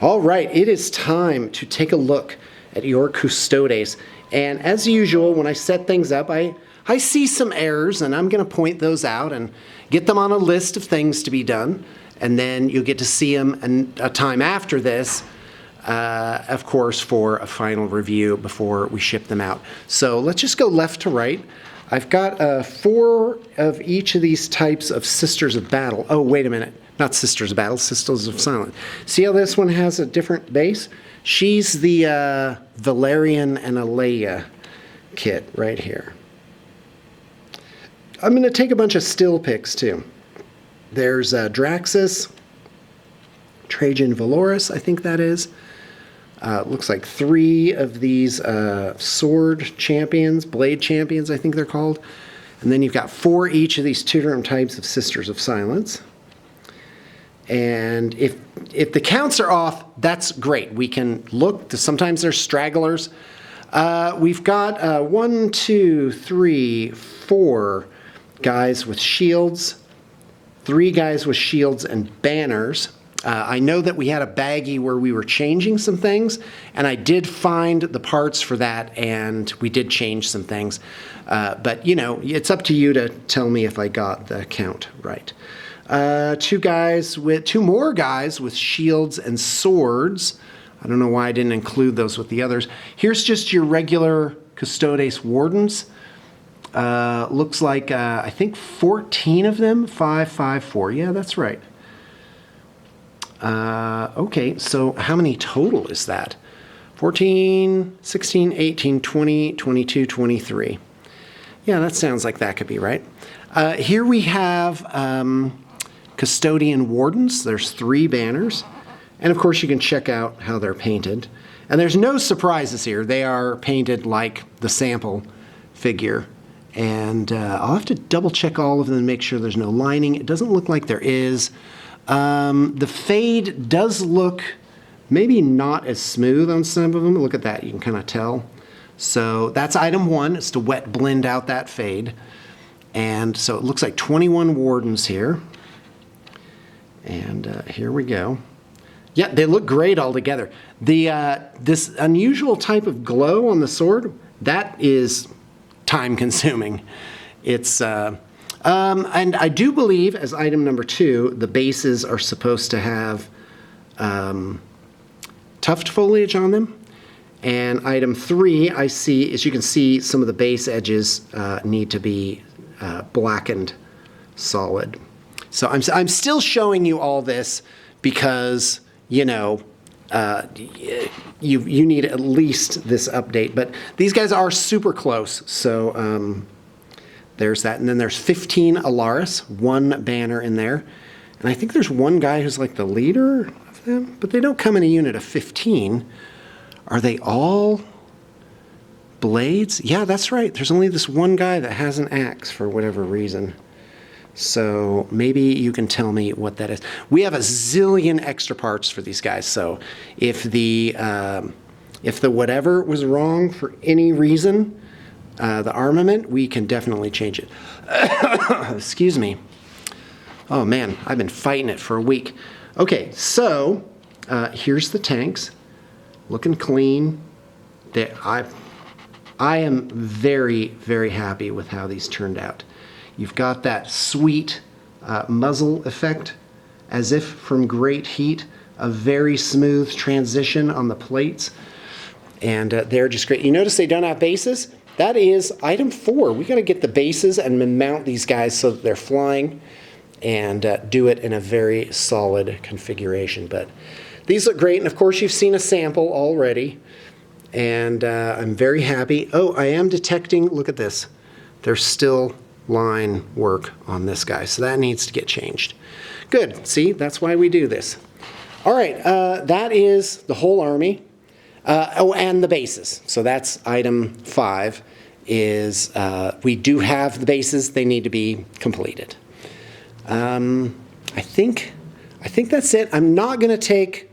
All right, it is time to take a look at your Custodes. And as usual, when I set things up, I see some errors, and I'm going to point those out and get them on a list of things to be done. And then you'll get to see them a time after this, of course, for a final review before we ship them out. So let's just go left to right. I've got 4 of each of these types of Sisters of Battle. Oh, wait a minute. Not Sisters of Battle, Sisters of Silence. See how this one has a different base? She's the Valerian and Alea kit right here. I'm going to take a bunch of still pics too. There's Draxus, Trajan Valoris, I think that is. Looks like 3 of these sword champions, blade champions, I think they're called. And then you've got 4 each of these 2 different types of Sisters of Silence. And if the counts are off, that's great. We can look. Sometimes there's stragglers. We've got 1, 2, 3, 4 guys with shields, 3 guys with shields and banners. I know that we had a baggie where we were changing some things, and I did find the parts for that, and we did change some things. But, you know, it's up to you to tell me if I got the count right. 2 more guys with shields and swords. I don't know why I didn't include those with the others. Here's just your regular Custodes Wardens. Looks like, I think 14 of them, 5, 5, 4. Yeah, that's right. Okay, so how many total is that? 14, 16, 18, 20, 22, 23. Yeah, that sounds like that could be right. Here we have Custodian Wardens. There's 3 banners. And of course you can check out how they're painted. And there's no surprises here. They are painted like the sample figure. And I'll have to double check all of them and make sure there's no lining. It doesn't look like there is. The fade does look maybe not as smooth on some of them. Look at that, you can kind of tell. So that's item 1, is to wet blend out that fade. And so it looks like 21 Wardens here. And here we go. Yeah, they look great all together. This unusual type of glow on the sword, that is time consuming. It's, and I do believe, as item number 2, the bases are supposed to have tuft foliage on them. And item 3, I see, as you can see, some of the base edges need to be blackened solid. So I'm still showing you all this because, you know, you need at least this update. But these guys are super close, so there's that. And then there's 15 Alaris, 1 banner in there. And I think there's 1 guy who's like the leader of them, but they don't come in a unit of 15. Are they all blades? Yeah, that's right. There's only this 1 guy that has an axe for whatever reason. So maybe you can tell me what that is. We have a zillion extra parts for these guys. So if the whatever was wrong for any reason, the armament, we can definitely change it. Excuse me. Oh man, I've been fighting it for a week. Okay, so here's the tanks, looking clean. I am very, very happy with how these turned out. You've got that sweet muzzle effect, as if from great heat, a very smooth transition on the plates, and they're just great. You notice they don't have bases? That is item 4. We got to get the bases and mount these guys so that they're flying, and do it in a very solid configuration. But these look great, and of course you've seen a sample already, and I'm very happy. Oh, I am detecting, look at this, there's still line work on this guy, so that needs to get changed. Good, see, that's why we do this. All right, that is the whole army. Oh, and the bases. So that's item 5, is we do have the bases, they need to be completed. I think that's it. I'm not gonna take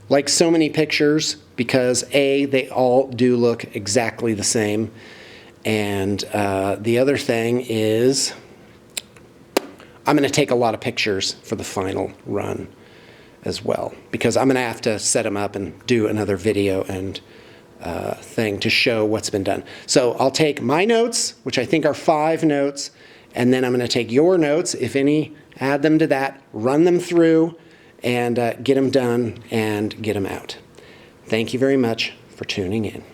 like so many pictures because A, they all do look exactly the same. And the other thing is I'm going to take a lot of pictures for the final run. as well, because I'm going to have to set them up and do another video and thing to show what's been done. So I'll take my notes, which I think are 5 notes, and then I'm going to take your notes, if any, add them to that, run them through, and get them done and get them out. Thank you very much for tuning in.